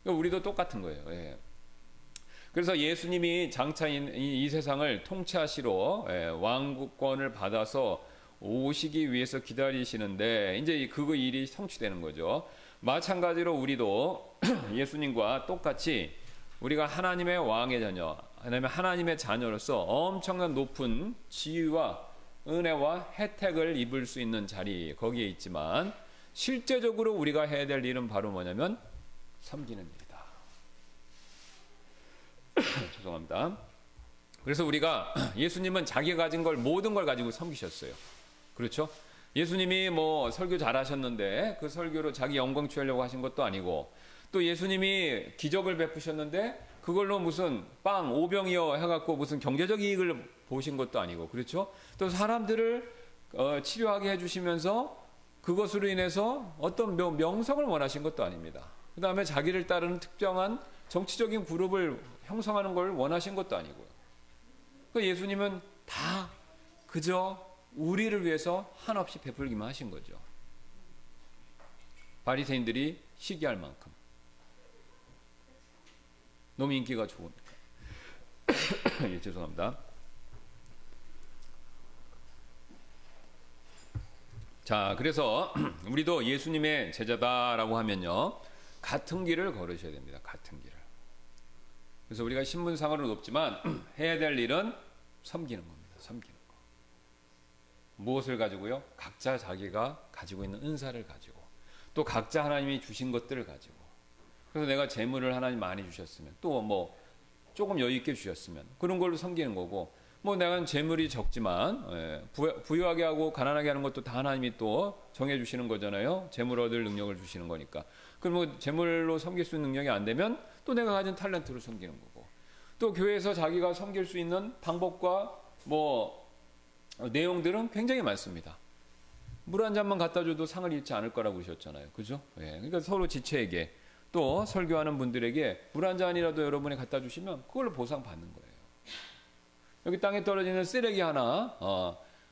그러니까 우리도 똑같은 거예요. 예. 그래서 예수님이 장차 이 세상을 통치하시러 왕국권을 받아서 오시기 위해서 기다리시는데 이제 그 일이 성취되는 거죠. 마찬가지로 우리도 예수님과 똑같이 우리가 하나님의 왕의 자녀, 하나님의 자녀로서 엄청난 높은 지위와 은혜와 혜택을 입을 수 있는 자리 거기에 있지만 실제적으로 우리가 해야 될 일은 바로 뭐냐면 섬기는 일이다. 죄송합니다. 그래서 우리가 예수님은 자기가 가진 걸 모든 걸 가지고 섬기셨어요. 그렇죠? 예수님이 뭐 설교 잘하셨는데 그 설교로 자기 영광 취하려고 하신 것도 아니고 또 예수님이 기적을 베푸셨는데 그걸로 무슨 빵 5병이여 해갖고 무슨 경제적 이익을 보신 것도 아니고 그렇죠? 또 사람들을 치료하게 해주시면서 그것으로 인해서 어떤 명성을 원하신 것도 아닙니다. 그 다음에 자기를 따르는 특정한 정치적인 그룹을 형성하는 걸 원하신 것도 아니고요. 그 예수님은 다 그저 우리를 위해서 한없이 베풀기만 하신 거죠. 바리새인들이 시기할 만큼. 너무 인기가 좋으니까. 예, 죄송합니다. 자, 그래서 우리도 예수님의 제자다라고 하면요. 같은 길을 걸으셔야 됩니다. 같은 길을. 그래서 우리가 신분상으로는 높지만 해야 될 일은 섬기는 겁니다. 섬기는 거. 무엇을 가지고요? 각자 자기가 가지고 있는 은사를 가지고 또 각자 하나님이 주신 것들을 가지고 그래서 내가 재물을 하나님 많이 주셨으면 또 뭐 조금 여유 있게 주셨으면 그런 걸로 섬기는 거고 뭐 내가 재물이 적지만 부유하게 하고 가난하게 하는 것도 다 하나님이 또 정해 주시는 거잖아요. 재물 얻을 능력을 주시는 거니까. 그럼 뭐 재물로 섬길 수 있는 능력이 안 되면 또 내가 가진 탤런트로 섬기는 거고 또 교회에서 자기가 섬길 수 있는 방법과 뭐 내용들은 굉장히 많습니다. 물 한 잔만 갖다 줘도 상을 잃지 않을 거라고 그러셨잖아요. 그죠? 예. 그러니까 서로 지체에게 또 설교하는 분들에게 물 한 잔이라도 여러분이 갖다 주시면 그걸로 보상받는 거예요. 여기 땅에 떨어지는 쓰레기 하나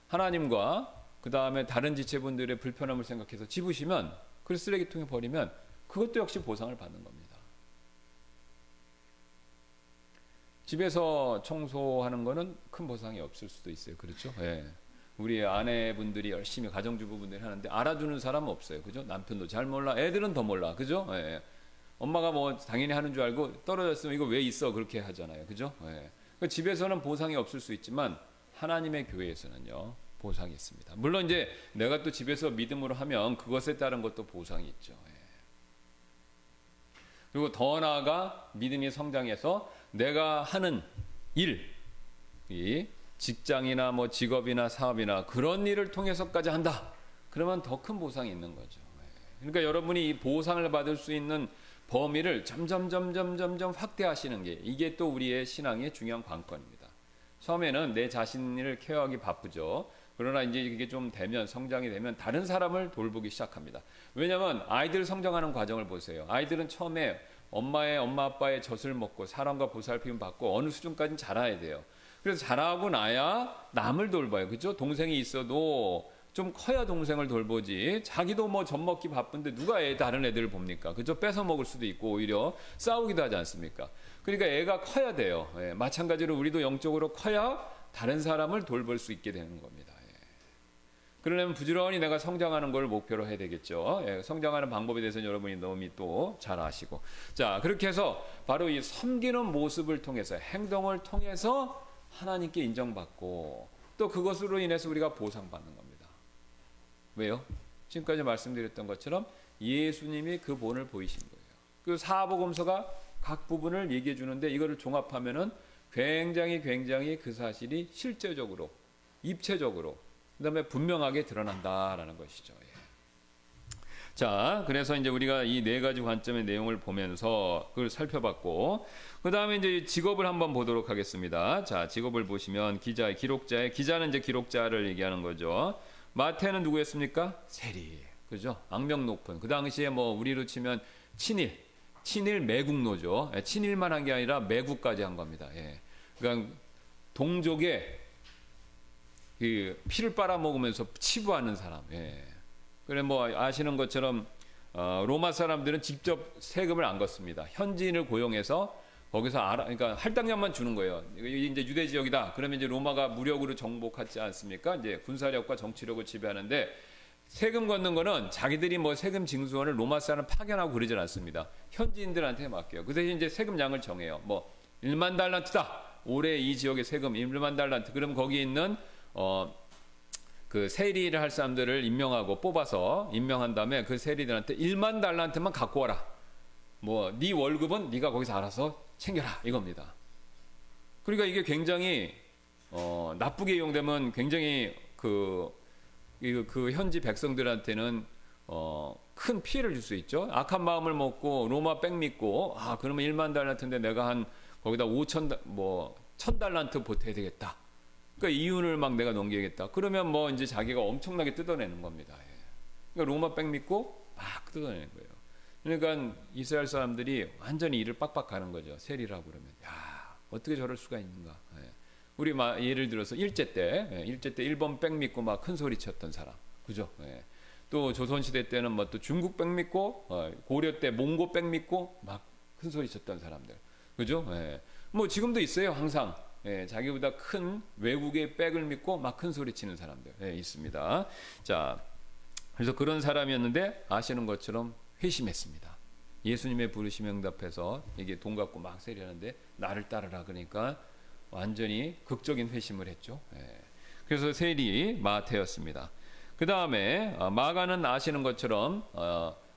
하나님과 그 다음에 다른 지체분들의 불편함을 생각해서 집으시면 그 쓰레기통에 버리면 그것도 역시 보상을 받는 겁니다. 집에서 청소하는 거는 큰 보상이 없을 수도 있어요. 그렇죠? 예. 우리 아내분들이 열심히 가정주부분들이 하는데 알아주는 사람은 없어요. 그죠? 남편도 잘 몰라. 애들은 더 몰라. 그죠? 예. 엄마가 뭐 당연히 하는 줄 알고 떨어졌으면 이거 왜 있어? 그렇게 하잖아요. 그죠? 예. 그러니까 집에서는 보상이 없을 수 있지만 하나님의 교회에서는요. 보상이 있습니다. 물론 이제 내가 또 집에서 믿음으로 하면 그것에 따른 것도 보상이 있죠. 예. 그리고 더 나아가 믿음이 성장해서 내가 하는 일, 이 직장이나 뭐 직업이나 사업이나 그런 일을 통해서까지 한다. 그러면 더 큰 보상이 있는 거죠. 그러니까 여러분이 이 보상을 받을 수 있는 범위를 점점 확대하시는 게 이게 또 우리의 신앙의 중요한 관건입니다. 처음에는 내 자신을 케어하기 바쁘죠. 그러나 이제 이게 좀 되면 성장이 되면 다른 사람을 돌보기 시작합니다. 왜냐하면 아이들 성장하는 과정을 보세요. 아이들은 처음에 엄마 아빠의 젖을 먹고 사람과 보살핌 받고 어느 수준까지는 자라야 돼요. 그래서 자라고 나야 남을 돌봐요. 그렇죠? 동생이 있어도 좀 커야 동생을 돌보지. 자기도 뭐 젖 먹기 바쁜데 누가 다른 애들을 봅니까? 그죠? 뺏어 먹을 수도 있고 오히려 싸우기도 하지 않습니까? 그러니까 애가 커야 돼요. 예, 마찬가지로 우리도 영적으로 커야 다른 사람을 돌볼 수 있게 되는 겁니다. 예. 그러려면 부지런히 내가 성장하는 걸 목표로 해야 되겠죠. 예, 성장하는 방법에 대해서는 여러분이 너무 또 잘 아시고. 자, 그렇게 해서 바로 이 섬기는 모습을 통해서 행동을 통해서 하나님께 인정받고 또 그것으로 인해서 우리가 보상받는 겁니다. 왜요? 지금까지 말씀드렸던 것처럼 예수님이 그 본을 보이신 거예요. 그 사복음서가 각 부분을 얘기해 주는데 이거를 종합하면은 굉장히 그 사실이 실제적으로 입체적으로 그다음에 분명하게 드러난다라는 것이죠. 예. 자, 그래서 이제 우리가 이 네 가지 관점의 내용을 보면서 그걸 살펴봤고 그 다음에 이제 직업을 한번 보도록 하겠습니다. 자, 직업을 보시면 기자는 이제 기록자를 얘기하는 거죠. 마태는 누구였습니까? 세리. 그죠? 악명 높은. 그 당시에 뭐 우리로 치면 친일 매국노죠. 친일만 한 게 아니라 매국까지 한 겁니다. 예. 그러니까 동족의 그 피를 빨아먹으면서 치부하는 사람. 예. 그래 뭐 아시는 것처럼 로마 사람들은 직접 세금을 안 걷습니다. 현지인을 고용해서 거기서 그러니까 할당량만 주는 거예요. 이게 이제 유대 지역이다. 그러면 이제 로마가 무력으로 정복하지 않습니까? 이제 군사력과 정치력을 지배하는데 세금 걷는 거는 자기들이 뭐 세금 징수원을 로마 사람 파견하고 그러질 않습니다. 현지인들한테 맡겨요. 그 대신 이제 세금량을 정해요. 뭐 1만 달란트다. 올해 이 지역의 세금 1만 달란트. 그럼 거기 있는 그 세리를 할 사람들을 임명하고 뽑아서 임명한 다음에 그 세리들한테 1만 달란트만 갖고 와라. 뭐 네 월급은 네가 거기서 알아서 챙겨라 이겁니다. 그러니까 이게 굉장히 나쁘게 이용되면 굉장히 그 현지 백성들한테는 큰 피해를 줄 수 있죠. 악한 마음을 먹고 로마 백 믿고 그러면 1만 달란트인데 내가 한 거기다 1000달란트 보태야 되겠다. 그러니까 이윤을 막 내가 넘기겠다. 그러면 뭐 이제 자기가 엄청나게 뜯어내는 겁니다. 그러니까 로마 백 믿고 막 뜯어내는 거예요. 그러니까 이스라엘 사람들이 완전히 이를 빡빡 가는 거죠. 세리라고 그러면 어떻게 저럴 수가 있는가. 우리 예를 들어서 일제 때 일본 백 믿고 막 큰 소리 쳤던 사람, 그죠? 또 조선시대 때는 뭐 또 중국 백 믿고 고려 때 몽고 백 믿고 막 큰 소리 쳤던 사람들, 그죠? 뭐 지금도 있어요, 항상. 자기보다 큰 외국의 백을 믿고 막 큰 소리 치는 사람들 있습니다. 자, 그래서 그런 사람이었는데 아시는 것처럼 회심했습니다. 예수님의 부르심에 응답해서 이게 돈 갖고 막 세리하는데 나를 따르라 그러니까 완전히 극적인 회심을 했죠. 그래서 세리 마태였습니다. 그 다음에 마가는 아시는 것처럼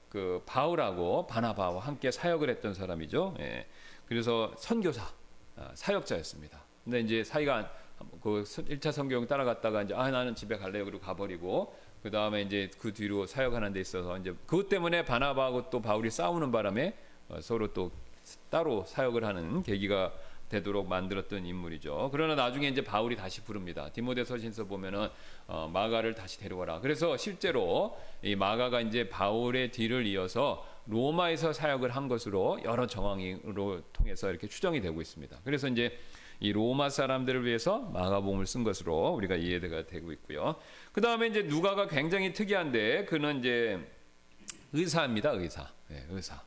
그 바울하고 바나바와 함께 사역을 했던 사람이죠. 그래서 선교사, 사역자였습니다. 근데 이제 사이가 그 1차 선교행 따라갔다가 이제 나는 집에 갈래요. 그리고 가버리고 그 다음에 이제 그 뒤로 사역하는 데 있어서 이제 그것 때문에 바나바하고 또 바울이 싸우는 바람에 서로 또 따로 사역을 하는 계기가 되도록 만들었던 인물이죠. 그러나 나중에 이제 바울이 다시 부릅니다. 디모데서신서 보면은 마가를 다시 데려와라. 그래서 실제로 이 마가가 이제 바울의 뒤를 이어서 로마에서 사역을 한 것으로 여러 정황으로 통해서 이렇게 추정이 되고 있습니다. 그래서 이제 이 로마 사람들을 위해서 마가복음을 쓴 것으로 우리가 이해가 되고 있고요. 그 다음에 이제 누가가 굉장히 특이한데 그는 이제 의사입니다. 의사. 의사.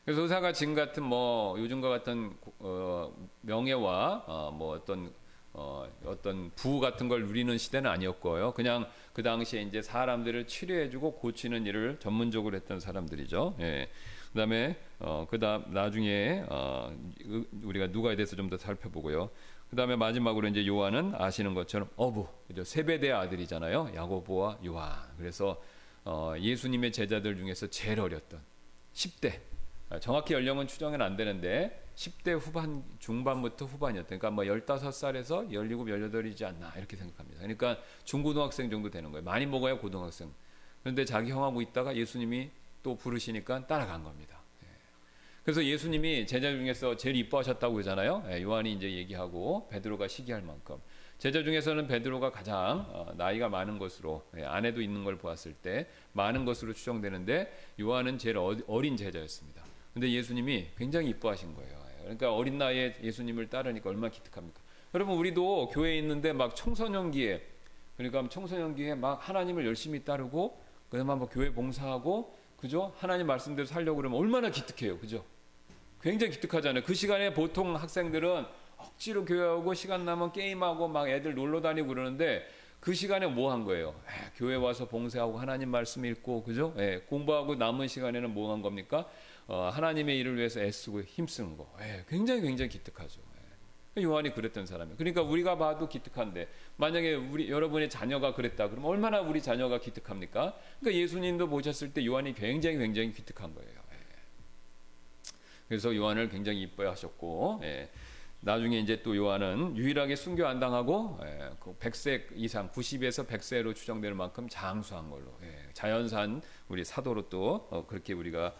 그래서 의사가 지금 같은 뭐 요즘과 같은 명예와 뭐 어떤 부 같은 걸 누리는 시대는 아니었고요. 그냥 그 당시에 이제 사람들을 치료해주고 고치는 일을 전문적으로 했던 사람들이죠. 그다음에 그다음 나중에 우리가 누가에 대해서 좀 더 살펴보고요. 그다음에 마지막으로 이제 요한은 아시는 것처럼 어부, 그죠? 세베대의 아들이잖아요. 야고보와 요한. 그래서 예수님의 제자들 중에서 제일 어렸던 10대. 정확히 연령은 추정은 안 되는데 10대 후반 중반부터 후반이었던 그러니까 뭐 15살에서 17, 18이지 않나 이렇게 생각합니다. 그러니까 중고등학생 정도 되는 거예요. 많이 먹어야 고등학생. 그런데 자기 형하고 있다가 예수님이 또 부르시니까 따라간 겁니다. 그래서 예수님이 제자 중에서 제일 이뻐하셨다고 그러잖아요. 요한이 이제 얘기하고 베드로가 시기할 만큼 제자 중에서는 베드로가 가장 나이가 많은 것으로 아내도 있는 걸 보았을 때 많은 것으로 추정되는데 요한은 제일 어린 제자였습니다. 근데 예수님이 굉장히 이뻐하신 거예요. 그러니까 어린 나이에 예수님을 따르니까 얼마나 기특합니까? 여러분 우리도 교회에 있는데 막 청소년기에 그러니까 청소년기에 막 하나님을 열심히 따르고 그다음에 막 교회 봉사하고 그죠? 하나님 말씀대로 살려고 그러면 얼마나 기특해요. 그죠? 굉장히 기특하잖아요. 그 시간에 보통 학생들은 억지로 교회하고 시간 나면 게임하고 막 애들 놀러 다니고 그러는데 그 시간에 뭐 한 거예요? 교회 와서 봉사하고 하나님 말씀 읽고 그죠? 공부하고 남은 시간에는 뭐 한 겁니까? 하나님의 일을 위해서 애쓰고 힘쓰는 거. 굉장히 기특하죠. 요한이 그랬던 사람이에요. 그러니까 우리가 봐도 기특한데 만약에 여러분의 자녀가 그랬다 그러면 얼마나 우리 자녀가 기특합니까? 그러니까 예수님도 보셨을 때 요한이 굉장히 기특한 거예요. 그래서 요한을 굉장히 이뻐하셨고 나중에 이제 또 요한은 유일하게 순교 안 당하고 100세 이상 90에서 100세로 추정되는 만큼 장수한 걸로 자연산 우리 사도로 또 그렇게 우리가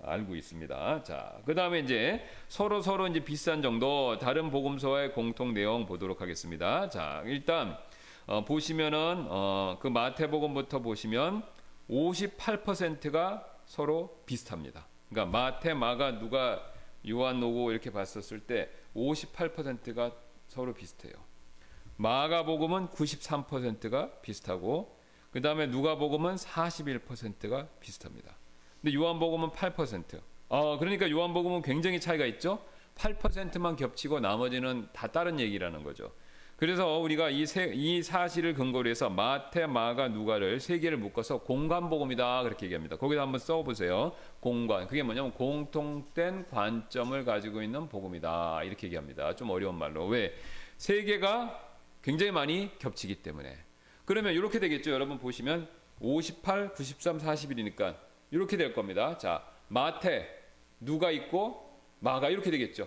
알고 있습니다. 자, 그 다음에 이제 서로 이제 비슷한 정도 다른 복음서와의 공통 내용 보도록 하겠습니다. 자, 일단 보시면은 그 마태복음부터 보시면 58%가 서로 비슷합니다. 그러니까 마태, 마가, 누가, 요한, 노고 이렇게 봤었을 때 58%가 서로 비슷해요. 마가복음은 93%가 비슷하고 그 다음에 누가복음은 41%가 비슷합니다. 근데 요한복음은 8%. 그러니까 요한복음은 굉장히 차이가 있죠. 8%만 겹치고 나머지는 다 다른 얘기라는 거죠. 그래서 우리가 이 사실을 근거로 해서 마태, 마가, 누가를 세 개를 묶어서 공관복음이다 그렇게 얘기합니다. 거기다 한번 써보세요. 공관. 그게 뭐냐면 공통된 관점을 가지고 있는 복음이다 이렇게 얘기합니다. 좀 어려운 말로. 왜? 세 개가 굉장히 많이 겹치기 때문에. 그러면 이렇게 되겠죠. 여러분 보시면 58, 93, 41이니까 이렇게 될 겁니다. 자, 마태, 누가 있고 마가 이렇게 되겠죠.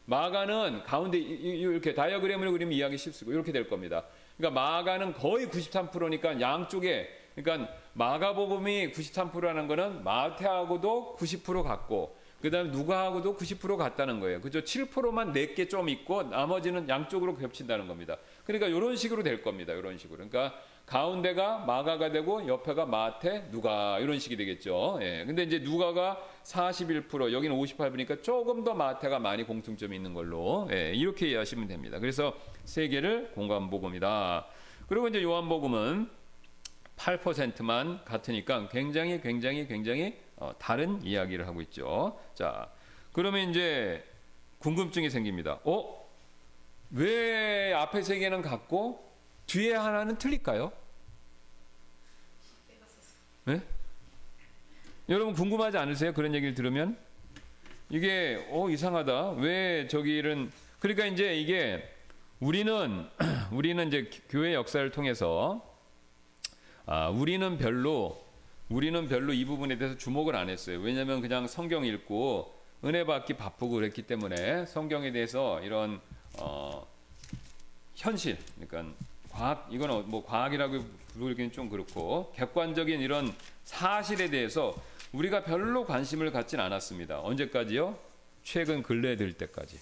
마가는 가운데 이렇게 다이어그램을 그리면 이해하기 쉽고 이렇게 될 겁니다. 그러니까 마가는 거의 93%니까 양쪽에, 그러니까 마가복음이 93%라는 거는 마태하고도 90% 같고 그다음에 누가하고도 90% 같다는 거예요. 그죠? 7%만 내게 좀 있고 나머지는 양쪽으로 겹친다는 겁니다. 그러니까 이런 식으로 될 겁니다. 이런 식으로. 그러니까 가운데가 마가가 되고 옆에가 마태, 누가 이런 식이 되겠죠. 예. 근데 이제 누가가 41%, 여기는 58%니까 조금 더 마태가 많이 공통점이 있는 걸로 이렇게 이해하시면 됩니다. 그래서 세 개를 공관복음이다. 그리고 이제 요한복음은 8%만 같으니까 굉장히 다른 이야기를 하고 있죠. 자, 그러면 이제 궁금증이 생깁니다. 왜 앞에 세 개는 같고 뒤에 하나는 틀릴까요? 네? 여러분 궁금하지 않으세요? 그런 얘기를 들으면 이게 이상하다. 왜 저기는, 그러니까 이제 이게 우리는 이제 교회 역사를 통해서 우리는 별로 이 부분에 대해서 주목을 안 했어요. 왜냐하면 그냥 성경 읽고 은혜 받기 바쁘고 그랬기 때문에 성경에 대해서 이런 현실, 그러니까 과학, 이건 뭐 과학이라고 부르기는 좀 그렇고 객관적인 이런 사실에 대해서 우리가 별로 관심을 갖진 않았습니다. 언제까지요? 최근 근래에 들 때까지.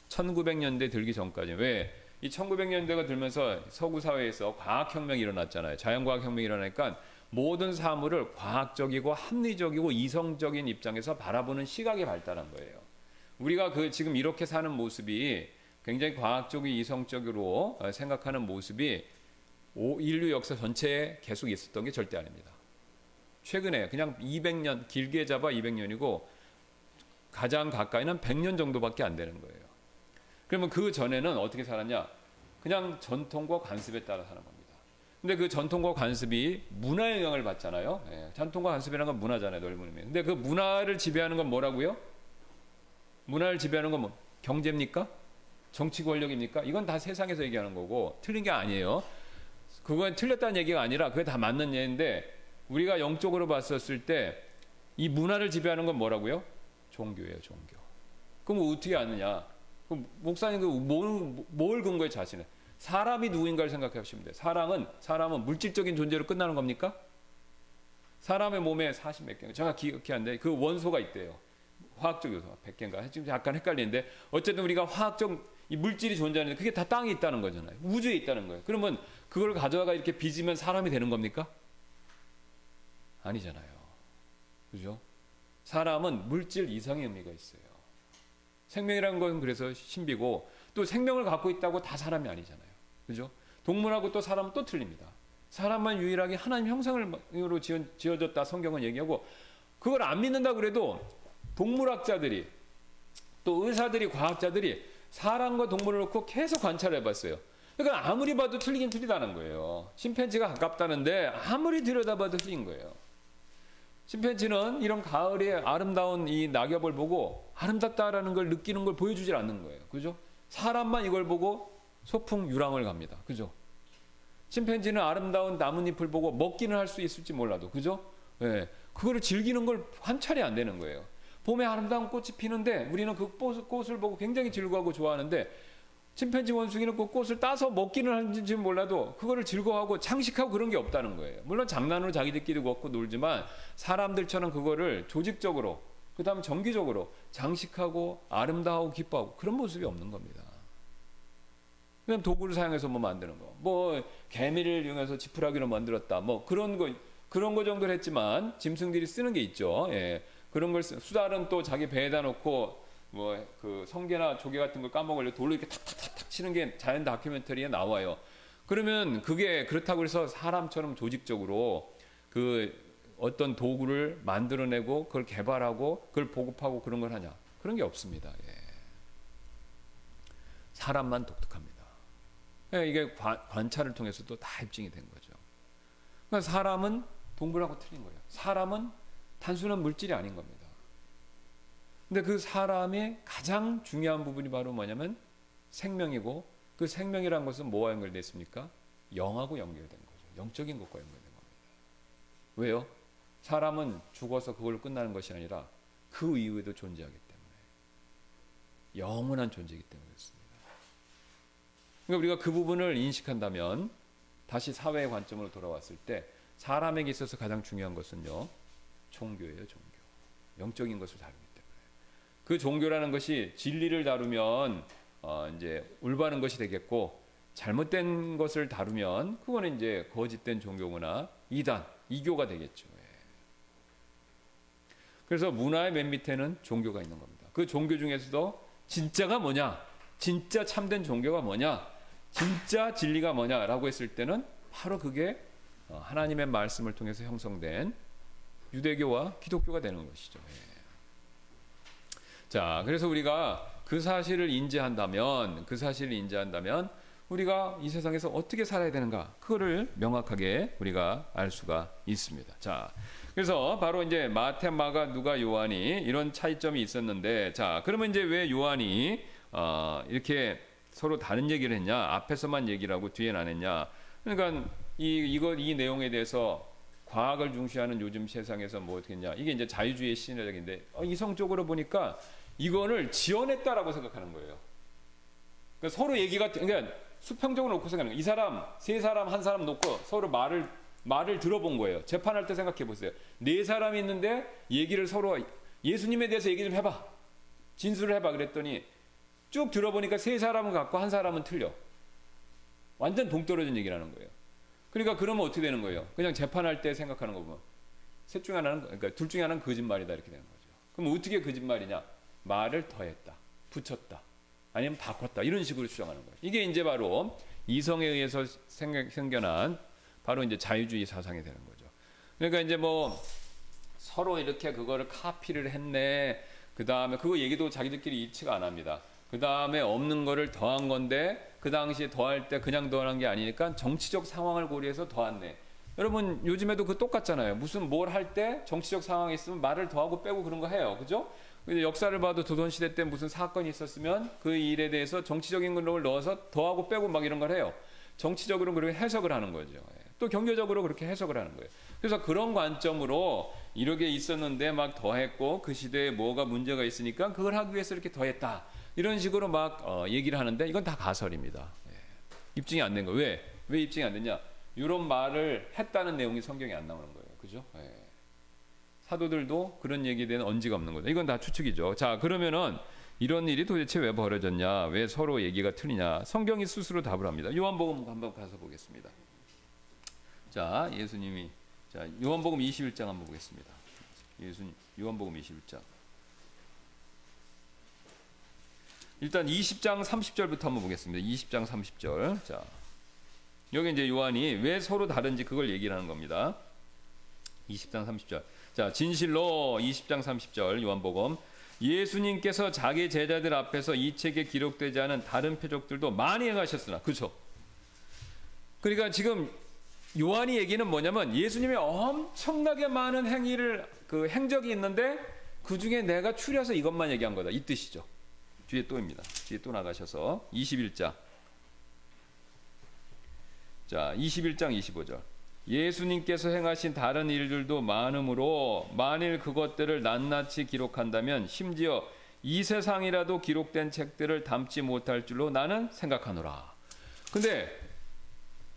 1900년대 들기 전까지. 왜? 이 1900년대가 들면서 서구 사회에서 과학혁명이 일어났잖아요. 자연과학혁명이 일어나니까 모든 사물을 과학적이고 합리적이고 이성적인 입장에서 바라보는 시각이 발달한 거예요. 우리가 지금 이렇게 사는 모습이 굉장히 과학적이고 이성적으로 생각하는 모습이 인류 역사 전체에 계속 있었던 게 절대 아닙니다. 최근에 그냥 200년, 길게 잡아 200년이고 가장 가까이는 100년 정도밖에 안 되는 거예요. 그러면 그 전에는 어떻게 살았냐? 그냥 전통과 관습에 따라 사는 겁니다. 근데 그 전통과 관습이 문화의 영향을 받잖아요. 전통과 관습이라는 건 문화잖아요, 넓은 의미. 근데 그 문화를 지배하는 건 뭐라고요? 문화를 지배하는 건 뭐? 경제입니까? 정치 권력입니까? 이건 다 세상에서 얘기하는 거고 틀린 게 아니에요. 그건 틀렸다는 얘기가 아니라 그게 다 맞는 얘기인데 우리가 영적으로 봤었을 때 이 문화를 지배하는 건 뭐라고요? 종교예요, 종교. 그럼 어떻게 아느냐? 그럼 목사님 뭘 근거에 자신을? 사람이 누구인가를 생각해 보시면 돼요. 사람은 물질적인 존재로 끝나는 겁니까? 사람의 몸에 40몇 개, 제가 기억이 안 돼. 그 원소가 있대요. 화학적 요소가 100개인가? 지금 약간 헷갈리는데 어쨌든 우리가 화학적 이 물질이 존재하는데 그게 다 땅에 있다는 거잖아요. 우주에 있다는 거예요. 그러면 그걸 가져다가 이렇게 빚으면 사람이 되는 겁니까? 아니잖아요. 그죠? 사람은 물질 이상의 의미가 있어요. 생명이라는 건 그래서 신비고 또 생명을 갖고 있다고 다 사람이 아니잖아요. 그죠? 동물하고 또 사람은 또 틀립니다. 사람만 유일하게 하나님 형상으로 지어졌다 성경은 얘기하고 그걸 안 믿는다 그래도 동물학자들이 또 의사들이 과학자들이 사람과 동물을 놓고 계속 관찰해 봤어요. 그러니까 아무리 봐도 틀리긴 틀리다는 거예요. 심팬지가 가깝다는데 아무리 들여다봐도 틀린 거예요. 심팬지는 이런 가을에 아름다운 이 낙엽을 보고 아름답다라는 걸 느끼는 걸 보여주질 않는 거예요. 그죠? 사람만 이걸 보고 소풍 유랑을 갑니다. 그죠? 심팬지는 아름다운 나뭇잎을 보고 먹기는 할 수 있을지 몰라도 그죠? 네. 그거를 즐기는 걸 관찰이 안 되는 거예요. 봄에 아름다운 꽃이 피는데 우리는 그 꽃을 보고 굉장히 즐거워하고 좋아하는데 침팬지 원숭이는 그 꽃을 따서 먹기는 하는지 몰라도 그거를 즐거워하고 장식하고 그런 게 없다는 거예요. 물론 장난으로 자기들끼리 먹고 놀지만 사람들처럼 그거를 조직적으로 그 다음 정기적으로 장식하고 아름다워하고 기뻐하고 그런 모습이 없는 겁니다. 그냥 도구를 사용해서 뭐 만드는 거, 뭐 개미를 이용해서 지푸라기로 만들었다, 뭐 그런 거 정도를 했지만 짐승들이 쓰는 게 있죠. 예. 그런 걸 수달은 또 자기 배에다 놓고 뭐 그 성게나 조개 같은 걸 까먹으려 돌로 이렇게 탁탁탁탁 치는 게 자연 다큐멘터리에 나와요. 그러면 그게 그렇다고 해서 사람처럼 조직적으로 그 어떤 도구를 만들어내고 그걸 개발하고 그걸 보급하고 그런 걸 하냐? 그런 게 없습니다. 예. 사람만 독특합니다. 예, 이게 관찰을 통해서도 다 입증이 된 거죠. 그러니까 사람은 동물하고 틀린 거예요. 사람은 단순한 물질이 아닌 겁니다. 근데 그 사람의 가장 중요한 부분이 바로 뭐냐면 생명이고, 그 생명이라는 것은 뭐와 연결되어 있습니까? 영하고 연결된 거죠. 영적인 것과 연결된 겁니다. 왜요? 사람은 죽어서 그걸로 끝나는 것이 아니라 그 이후에도 존재하기 때문에 영원한 존재이기 때문에 그렇습니다. 그러니까 우리가 그 부분을 인식한다면 다시 사회의 관점으로 돌아왔을 때 사람에게 있어서 가장 중요한 것은요, 종교예요. 종교. 영적인 것을 다루기 때문에. 그 종교라는 것이 진리를 다루면 이제 올바른 것이 되겠고, 잘못된 것을 다루면 그거는 이제 거짓된 종교구나 이단, 이교가 되겠죠. 예. 그래서 문화의 맨 밑에는 종교가 있는 겁니다. 그 종교 중에서도 진짜가 뭐냐, 진짜 참된 종교가 뭐냐, 진짜 진리가 뭐냐라고 했을 때는 바로 그게 하나님의 말씀을 통해서 형성된 유대교와 기독교가 되는 것이죠. 예. 자, 그래서 우리가 그 사실을 인지한다면 우리가 이 세상에서 어떻게 살아야 되는가, 그거를 명확하게 우리가 알 수가 있습니다. 자, 그래서 바로 이제 마태, 마가, 누가, 요한이 이런 차이점이 있었는데, 자, 그러면 이제 왜 요한이 이렇게 서로 다른 얘기를 했냐? 앞에서만 얘기를 하고 뒤에는 안 했냐? 그러니까 이 내용에 대해서 과학을 중시하는 요즘 세상에서 뭐 어떻게 했냐? 이게 이제 자유주의 신화적인데, 이성적으로 보니까 이거를 지어냈다라고 생각하는 거예요. 그러니까 서로 얘기가, 그러니까 수평적으로 놓고 생각하는 거예요. 이 사람, 세 사람, 한 사람 놓고 서로 말을 들어본 거예요. 재판할 때 생각해 보세요. 네 사람이 있는데 얘기를 서로 예수님에 대해서 얘기 좀 해봐. 진술을 해봐. 그랬더니 쭉 들어보니까 세 사람은 같고 한 사람은 틀려. 완전 동떨어진 얘기를 하는 거예요. 그러니까 그러면 어떻게 되는 거예요? 그냥 재판할 때 생각하는 거 보면 셋 중에 하나는, 그러니까 둘 중에 하나는 거짓말이다 이렇게 되는 거죠. 그럼 어떻게 거짓말이냐? 말을 더했다, 붙였다, 아니면 바꿨다, 이런 식으로 주장하는 거예요. 이게 이제 바로 이성에 의해서 생겨난 바로 이제 자유주의 사상이 되는 거죠. 그러니까 이제 뭐 서로 이렇게 그거를 카피를 했네. 그 다음에 그거 얘기도 자기들끼리 일치가 안 합니다. 그 다음에 없는 거를 더한 건데 그 당시에 더할 때 그냥 더한 게 아니니까 정치적 상황을 고려해서 더했네. 여러분 요즘에도 그 똑같잖아요. 무슨 뭘 할 때 정치적 상황이 있으면 말을 더하고 빼고 그런 거 해요. 그죠? 역사를 봐도 조선시대 때 무슨 사건이 있었으면 그 일에 대해서 정치적인 걸 넣어서 더하고 빼고 막 이런 걸 해요. 정치적으로 그렇게 해석을 하는 거죠. 또 경제적으로 그렇게 해석을 하는 거예요. 그래서 그런 관점으로 이렇게 있었는데 막 더했고 그 시대에 뭐가 문제가 있으니까 그걸 하기 위해서 이렇게 더했다. 이런 식으로 막 얘기를 하는데 이건 다 가설입니다. 입증이 안 된 거예요. 왜 입증이 안 됐냐? 이런 말을 했다는 내용이 성경에 안 나오는 거예요. 그죠? 사도들도 그런 얘기에 대한 언지가 없는 거죠. 이건 다 추측이죠. 자, 그러면은 이런 일이 도대체 왜 벌어졌냐? 왜 서로 얘기가 틀리냐? 성경이 스스로 답을 합니다. 요한복음 한번 가서 보겠습니다. 자, 예수님이, 자, 요한복음 21장 한번 보겠습니다. 요한복음 21장. 일단 20장 30절부터 한번 보겠습니다. 20장 30절. 자, 여기 이제 요한이 왜 서로 다른지 그걸 얘기를 하는 겁니다. 20장 30절. 자, 진실로 20장 30절 요한복음. 예수님께서 자기 제자들 앞에서 이 책에 기록되지 않은 다른 표적들도 많이 행하셨으나, 그렇죠? 그러니까 지금 요한이 얘기는 뭐냐면 예수님의 엄청나게 많은 행적이 있는데 그 중에 내가 추려서 이것만 얘기한 거다, 이 뜻이죠. 뒤에 또입니다. 뒤에 또 나가셔서 21장. 자, 21장 25절. 예수님께서 행하신 다른 일들도 많으므로 만일 그것들을 낱낱이 기록한다면 심지어 이 세상이라도 기록된 책들을 담지 못할 줄로 나는 생각하노라. 근데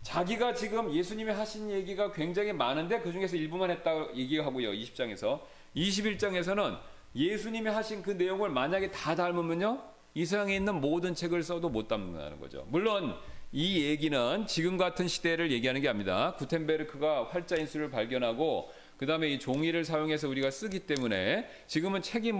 자기가 지금 예수님이 하신 얘기가 굉장히 많은데 그 중에서 일부만 했다고 얘기하고요. 20장에서. 21장에서는 예수님이 하신 그 내용을 만약에 다 닮으면요, 이 세상에 있는 모든 책을 써도 못 담는다는 거죠. 물론 이 얘기는 지금 같은 시대를 얘기하는 게 아닙니다. 구텐베르크가 활자인수를 발견하고 그 다음에 이 종이를 사용해서 우리가 쓰기 때문에 지금은 책이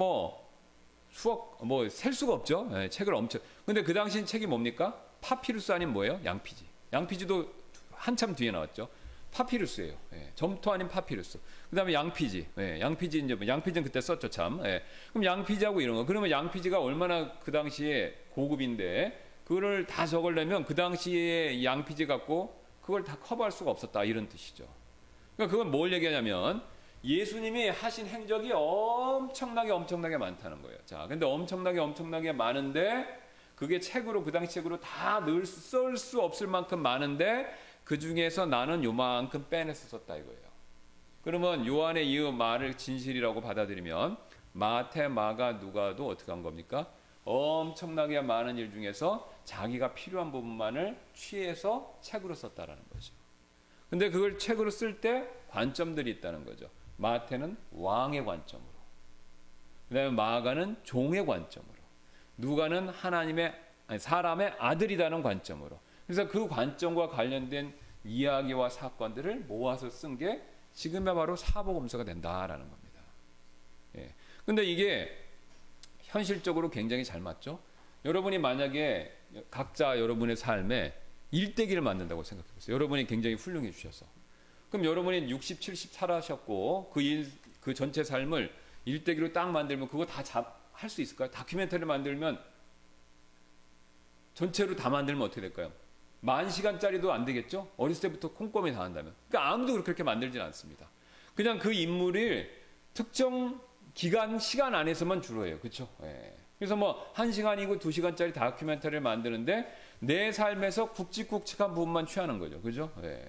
셀 수가 없죠. 책을 엄청. 근데 그 당시엔 책이 뭡니까? 파피루스 아닌 뭐예요? 양피지. 양피지도 한참 뒤에 나왔죠. 파피루스예요. 예, 점토 아닌 파피루스. 그다음에 양피지. 예, 양피지 이제 양피지는 그때 썼죠 참. 예, 그럼 양피지하고 이런 거. 그러면 양피지가 얼마나 그 당시에 고급인데 그거를 다 적으려면 그 당시에 양피지 갖고 그걸 다 커버할 수가 없었다 이런 뜻이죠. 그러니까 그건 뭘 얘기하냐면 예수님이 하신 행적이 엄청나게 많다는 거예요. 자, 근데 엄청나게 많은데 그게 책으로 그 당시 책으로 다 늘 쓸 수 없을 만큼 많은데 그 중에서 나는 요만큼 빼내서 썼다 이거예요. 그러면 요한의 이 말을 진실이라고 받아들이면 마태, 마가, 누가도 어떻게 한 겁니까? 엄청나게 많은 일 중에서 자기가 필요한 부분만을 취해서 책으로 썼다라는 거죠. 근데 그걸 책으로 쓸 때 관점들이 있다는 거죠. 마태는 왕의 관점으로, 그 다음에 마가는 종의 관점으로, 누가는 사람의 아들이라는 관점으로. 그래서 그 관점과 관련된 이야기와 사건들을 모아서 쓴 게 지금의 바로 사복음서가 된다라는 겁니다. 예. 근데 이게 현실적으로 굉장히 잘 맞죠? 여러분이 만약에 각자 여러분의 삶에 일대기를 만든다고 생각해 보세요. 여러분이 굉장히 훌륭해 주셔서. 그럼 여러분이 60, 70 살아셨고 그 전체 삶을 일대기로 딱 만들면 그거 다 할 수 있을까요? 다큐멘터리를 만들면 전체로 다 만들면 어떻게 될까요? 10,000시간짜리도 안 되겠죠? 어렸을 때부터 꼼꼼히 다 한다면. 그러니까 아무도 그렇게 만들진 않습니다. 그냥 그 인물을 특정 기간, 시간 안에서만 주로 해요. 그렇죠? 예. 그래서 뭐 1시간이고 2시간짜리 다큐멘터리를 만드는데 내 삶에서 굵직굵직한 부분만 취하는 거죠. 그죠? 예.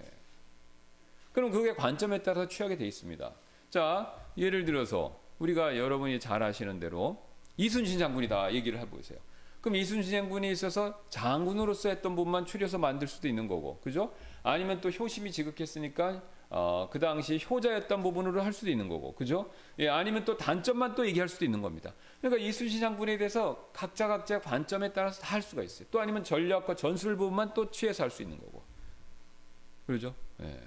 그럼 그게 관점에 따라서 취하게 돼 있습니다. 자, 예를 들어서 우리가 여러분이 잘 아시는 대로 이순신 장군이다 얘기를 해보세요. 그럼 이순신 장군이 있어서 장군으로서 했던 부분만 추려서 만들 수도 있는 거고, 그죠? 아니면 또 효심이 지극했으니까 그 당시 효자였던 부분으로 할 수도 있는 거고, 그죠? 예, 아니면 또 단점만 또 얘기할 수도 있는 겁니다. 그러니까 이순신 장군에 대해서 각자 관점에 따라서 다 할 수가 있어요. 또 아니면 전략과 전술 부분만 또 취해서 할 수 있는 거고, 그러죠? 예.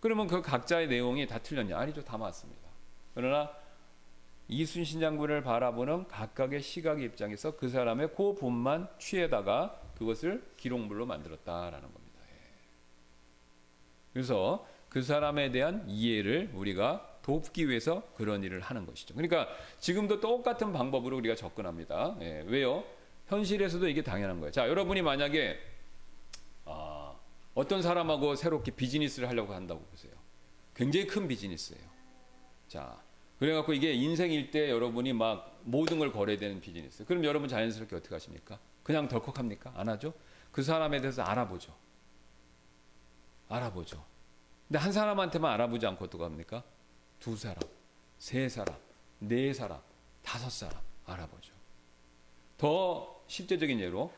그러면 그 각자의 내용이 다 틀렸냐? 아니죠, 다 맞습니다. 그러나 이순신 장군을 바라보는 각각의 시각의 입장에서 그 사람의 그 부분만 취해다가 그것을 기록물로 만들었다라는 겁니다. 예. 그래서 그 사람에 대한 이해를 우리가 돕기 위해서 그런 일을 하는 것이죠. 그러니까 지금도 똑같은 방법으로 우리가 접근합니다. 예. 왜요? 현실에서도 이게 당연한 거예요. 자, 여러분이 만약에 어떤 사람하고 새롭게 비즈니스를 하려고 한다고 보세요. 굉장히 큰 비즈니스예요. 자, 그래갖고 이게 인생일 때 여러분이 막 모든 걸 걸어야 되는 비즈니스. 그럼 여러분 자연스럽게 어떻게 하십니까? 그냥 덜컥합니까? 안 하죠? 그 사람에 대해서 알아보죠. 근데 한 사람한테만 알아보지 않고 어떻게 합니까? 2사람, 3사람, 4사람, 5사람 알아보죠. 더 실제적인 예로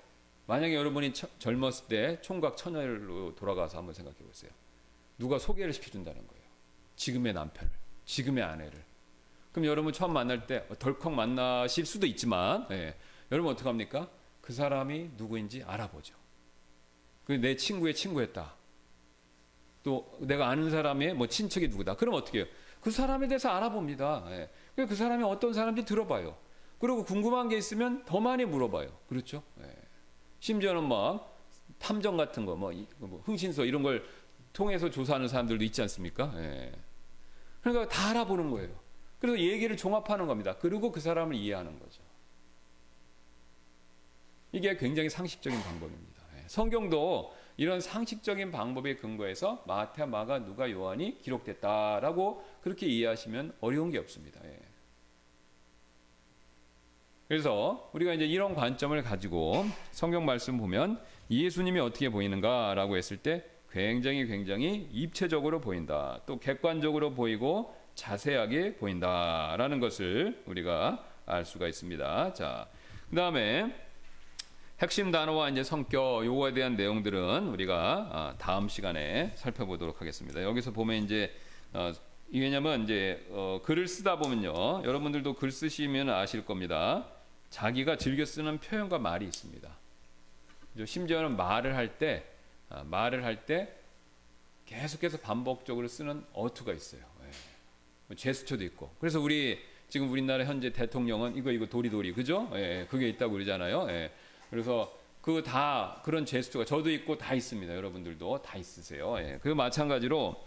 만약에 여러분이 젊었을 때 총각 처녀로 돌아가서 한번 생각해 보세요. 누가 소개를 시켜준다는 거예요. 지금의 남편을, 지금의 아내를. 그럼 여러분 처음 만날 때 덜컥 만나실 수도 있지만, 예, 여러분 어떻게 합니까? 그 사람이 누구인지 알아보죠. 그 내 친구의 친구였다. 또 내가 아는 사람의 뭐 친척이 누구다. 그럼 어떻게 해요? 그 사람에 대해서 알아봅니다. 예. 그 사람이 어떤 사람인지 들어봐요. 그리고 궁금한 게 있으면 더 많이 물어봐요. 그렇죠? 예. 심지어는 막 탐정 같은 거, 뭐 흥신소 이런 걸 통해서 조사하는 사람들도 있지 않습니까? 예. 그러니까 다 알아보는 거예요. 그래서 얘기를 종합하는 겁니다. 그리고 그 사람을 이해하는 거죠. 이게 굉장히 상식적인 방법입니다. 예. 성경도 이런 상식적인 방법에 근거해서 마태, 마가, 누가, 요한이 기록됐다라고 그렇게 이해하시면 어려운 게 없습니다. 예. 그래서 우리가 이제 이런 관점을 가지고 성경 말씀 보면 예수님이 어떻게 보이는가라고 했을 때 굉장히 입체적으로 보인다. 또 객관적으로 보이고 자세하게 보인다라는 것을 우리가 알 수가 있습니다. 자, 그다음에 핵심 단어와 이제 성격 요거에 대한 내용들은 우리가 다음 시간에 살펴보도록 하겠습니다. 여기서 보면 이제 왜냐면 이제 글을 쓰다 보면요, 여러분들도 글 쓰시면 아실 겁니다. 자기가 즐겨 쓰는 표현과 말이 있습니다. 심지어는 말을 할 때 계속해서 반복적으로 쓰는 어투가 있어요. 예. 제스처도 있고. 그래서 지금 우리나라 현재 대통령은 이거 도리도리, 그죠? 예, 그게 있다고 그러잖아요. 예. 그래서 그 다 그런 제스처가 저도 있고 다 있습니다. 여러분들도 다 있으세요. 예. 그 마찬가지로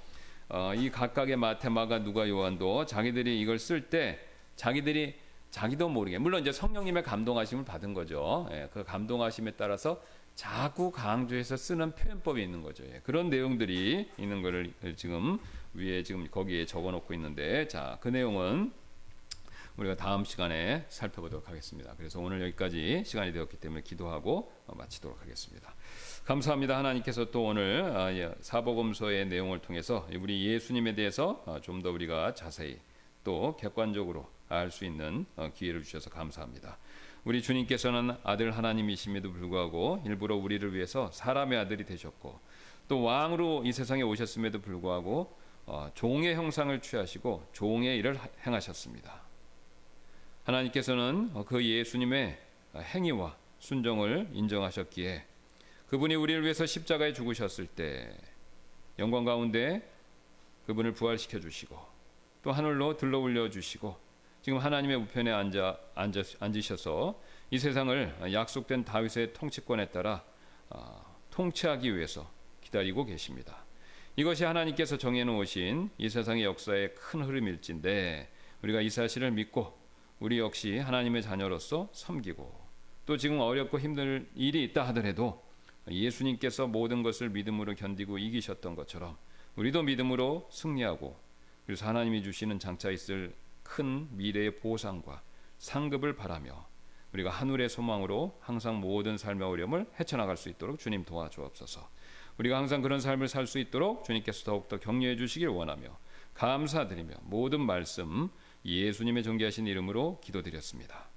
이 각각의 마태, 마가, 누가, 요한도 자기들이 이걸 쓸 때 자기도 모르게 물론 이제 성령님의 감동하심을 받은 거죠. 예. 그 감동하심에 따라서 자꾸 강조해서 쓰는 표현법이 있는 거죠. 예. 그런 내용들이 있는 거를 지금 위에 지금 거기에 적어놓고 있는데 자, 그 내용은 우리가 다음 시간에 살펴보도록 하겠습니다. 그래서 오늘 여기까지 시간이 되었기 때문에 기도하고 마치도록 하겠습니다. 감사합니다. 하나님께서 또 오늘 사복음서의 내용을 통해서 우리 예수님에 대해서 좀 더 우리가 자세히 또 객관적으로 알 수 있는 기회를 주셔서 감사합니다. 우리 주님께서는 아들 하나님이심에도 불구하고 일부러 우리를 위해서 사람의 아들이 되셨고 또 왕으로 이 세상에 오셨음에도 불구하고 종의 형상을 취하시고 종의 일을 행하셨습니다. 하나님께서는 그 예수님의 행위와 순종을 인정하셨기에 그분이 우리를 위해서 십자가에 죽으셨을 때 영광 가운데 그분을 부활시켜 주시고 또 하늘로 들러 올려 주시고 지금 하나님의 우편에 앉으셔서 이 세상을 약속된 다윗의 통치권에 따라 통치하기 위해서 기다리고 계십니다. 이것이 하나님께서 정해놓으신 이 세상의 역사의 큰 흐름일진데 우리가 이 사실을 믿고 우리 역시 하나님의 자녀로서 섬기고 또 지금 어렵고 힘든 일이 있다 하더라도 예수님께서 모든 것을 믿음으로 견디고 이기셨던 것처럼 우리도 믿음으로 승리하고 그래서 하나님이 주시는 장차 있을 큰 미래의 보상과 상급을 바라며 우리가 하늘의 소망으로 항상 모든 삶의 어려움을 헤쳐나갈 수 있도록 주님 도와주옵소서. 우리가 항상 그런 삶을 살 수 있도록 주님께서 더욱더 격려해 주시길 원하며 감사드리며 모든 말씀 예수님의 존귀하신 이름으로 기도드렸습니다.